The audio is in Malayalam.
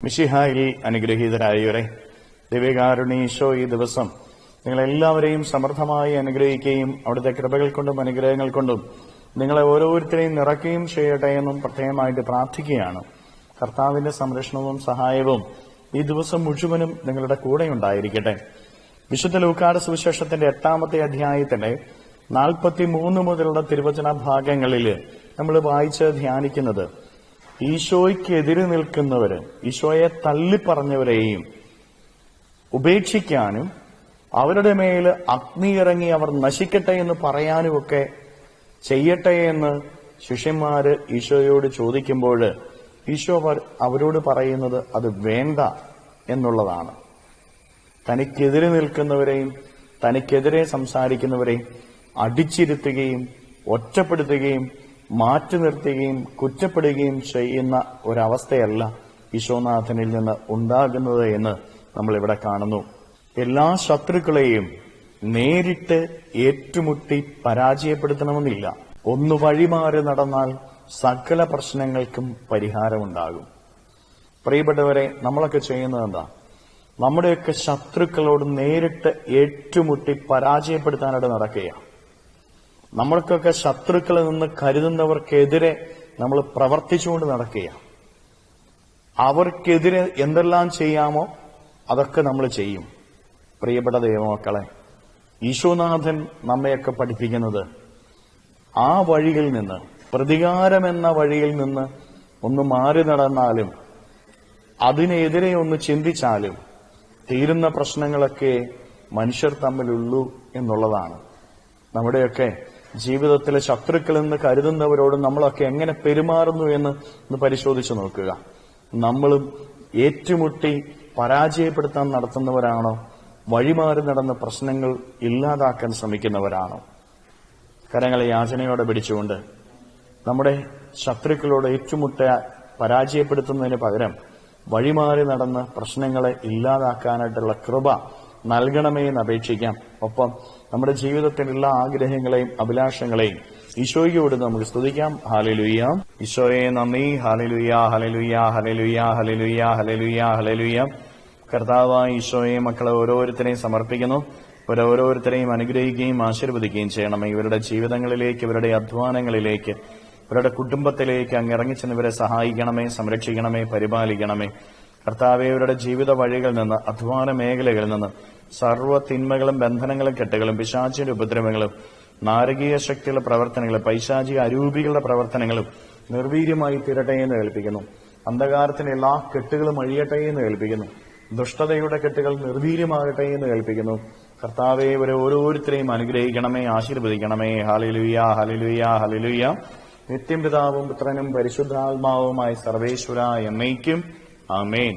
മിശിഹായിൽ അനുഗ്രഹീതരായവരെ, ദിവ്യകാരുണ്യ ഈ ദിവസം നിങ്ങളെല്ലാവരെയും സമൃദ്ധമായി അനുഗ്രഹിക്കുകയും അവിടുത്തെ കൃപകൾ കൊണ്ടും അനുഗ്രഹങ്ങൾ കൊണ്ടും നിങ്ങളെ ഓരോരുത്തരെയും നിറയ്ക്കുകയും ചെയ്യട്ടെ എന്നും പ്രത്യേകമായിട്ട് പ്രാർത്ഥിക്കുകയാണ്. കർത്താവിന്റെ സംരക്ഷണവും സഹായവും ഈ ദിവസം മുഴുവനും നിങ്ങളുടെ കൂടെ ഉണ്ടായിരിക്കട്ടെ. വിശുദ്ധ ലൂക്കായുടെ സുവിശേഷത്തിന്റെ 8-ാമത്തെ അധ്യായത്തിന്റെ 43 മുതലുള്ള തിരുവചന ഭാഗങ്ങളിൽ നമ്മൾ വായിച്ച് ധ്യാനിക്കുന്നത് ഈശോയ്ക്കെതിരെ നിൽക്കുന്നവര്, ഈശോയെ തള്ളിപ്പറഞ്ഞവരെയും ഉപേക്ഷിക്കാനും അവരുടെ മേൽ അഗ്നി ഇറങ്ങി അവർ നശിക്കട്ടെ എന്ന് പറയാനുമൊക്കെ ചെയ്യട്ടെ എന്ന് ശിഷ്യന്മാര് ഈശോയോട് ചോദിക്കുമ്പോൾ ഈശോ അവരോട് പറയുന്നത് അത് വേണ്ട എന്നുള്ളതാണ്. തനിക്കെതിരെ നിൽക്കുന്നവരെയും തനിക്കെതിരെ സംസാരിക്കുന്നവരെയും അടിച്ചിരുത്തുകയും ഒറ്റപ്പെടുത്തുകയും മാറ്റി നിർത്തുകയും കുറ്റപ്പെടുകയും ചെയ്യുന്ന ഒരവസ്ഥയല്ല ഈശോനാഥനിൽ നിന്ന് ഉണ്ടാകുന്നത് എന്ന് നമ്മൾ ഇവിടെ കാണുന്നു. എല്ലാ ശത്രുക്കളെയും നേരിട്ട് ഏറ്റുമുട്ടി പരാജയപ്പെടുത്തണമെന്നില്ല. ഒന്ന് വഴിമാറി നടന്നാൽ സകല പ്രശ്നങ്ങൾക്കും പരിഹാരമുണ്ടാകും. പ്രിയപ്പെട്ടവരെ, നമ്മളൊക്കെ ചെയ്യുന്നത് എന്താ? നമ്മുടെയൊക്കെ ശത്രുക്കളോട് നേരിട്ട് ഏറ്റുമുട്ടി പരാജയപ്പെടുത്താനായിട്ട് നടക്കുകയാണ്. നമ്മൾക്കൊക്കെ ശത്രുക്കളിൽ നിന്ന് കരുതുന്നവർക്കെതിരെ നമ്മൾ പ്രവർത്തിച്ചുകൊണ്ട് നടക്കുകയാണ്. അവർക്കെതിരെ എന്തെല്ലാം ചെയ്യാമോ അതൊക്കെ നമ്മൾ ചെയ്യും. പ്രിയപ്പെട്ട ദൈവമക്കളെ, ഈശോനാഥൻ നമ്മയൊക്കെ പഠിപ്പിക്കുന്നത് ആ വഴിയിൽ നിന്ന്, പ്രതികാരമെന്ന വഴിയിൽ നിന്ന് ഒന്ന് മാറി നടന്നാലും അതിനെതിരെ ഒന്ന് ചിന്തിച്ചാലും തീരുന്ന പ്രശ്നങ്ങളൊക്കെ മനുഷ്യർ തമ്മിലുള്ളൂ എന്നുള്ളതാണ്. നമ്മുടെയൊക്കെ ജീവിതത്തിലെ ശത്രുക്കളിൽ നിന്ന് കരുതുന്നവരോട് നമ്മളൊക്കെ എങ്ങനെ പെരുമാറുന്നു എന്ന് ഒന്ന് പരിശോധിച്ചു നോക്കുക. നമ്മളും ഏറ്റുമുട്ടി പരാജയപ്പെടുത്താൻ നടത്തുന്നവരാണോ? വഴിമാറി നടന്ന പ്രശ്നങ്ങൾ ഇല്ലാതാക്കാൻ ശ്രമിക്കുന്നവരാണോ? കരങ്ങളെ യാചനയോടെ പിടിച്ചുകൊണ്ട് നമ്മുടെ ശത്രുക്കളോട് ഏറ്റുമുട്ട പരാജയപ്പെടുത്തുന്നതിന് പകരം വഴിമാറി നടന്ന് പ്രശ്നങ്ങളെ ഇല്ലാതാക്കാനായിട്ടുള്ള കൃപ നൽകണമേ എന്ന് അപേക്ഷിക്കാം. ഒപ്പം നമ്മുടെ ജീവിതത്തിലുള്ള ആഗ്രഹങ്ങളെയും അഭിലാഷങ്ങളെയും ഈശോയോട് നമുക്ക് സ്തുതിക്കാം. ഹല്ലേലൂയ. ഈശോയെ നന്ദി. Hallelujah, hallelujah, hallelujah, hallelujah, hallelujah, hallelujah. കർത്താവായ ഈശോയെ മക്കളെ ഓരോരുത്തരെയും സമർപ്പിക്കുന്നു. ഓരോരുത്തരെയും അനുഗ്രഹിക്കുകയും ആശീർവദിക്കുകയും ചെയ്യണമേ. ഇവരുടെ ജീവിതങ്ങളിലേക്ക്, ഇവരുടെ അധ്വാനങ്ങളിലേക്ക്, ഇവരുടെ കുടുംബത്തിലേക്ക് അങ്ങ് ഇറങ്ങിച്ചെന്നിവരെ സഹായിക്കണമേ, സംരക്ഷിക്കണമേ, പരിപാലിക്കണമേ. കർത്താവെ, ഇവരുടെ ജീവിത വഴികളിൽ നിന്ന്, അധ്വാന മേഖലകളിൽ നിന്ന് സർവ്വ തിന്മകളും ബന്ധനങ്ങളും കെട്ടുകളും പിശാചിന്റെ ഉപദ്രവങ്ങളും നാരകീയ ശക്തിയുള്ള പ്രവർത്തനങ്ങളും പൈശാചിക അരൂപികളുടെ പ്രവർത്തനങ്ങളും നിർവീര്യമായി തീരട്ടെ എന്ന് കേൾപ്പിക്കുന്നു. അന്ധകാരത്തിന്റെ എല്ലാ കെട്ടുകളും അഴിയട്ടെ എന്ന് കേൾപ്പിക്കുന്നു. ദുഷ്ടതയുടെ കെട്ടുകൾ നിർവീര്യമാകട്ടെ എന്ന് കേൾപ്പിക്കുന്നു. കർത്താവെ, ഇവരെ ഓരോരുത്തരെയും അനുഗ്രഹിക്കണമേ, ആശീർവദിക്കണമേ. Hallelujah, hallelujah, hallelujah. നിത്യം പിതാവും പുത്രനും പരിശുദ്ധാത്മാവുമായി സർവേശ്വര എന്നേക്കും. ആമേൻ.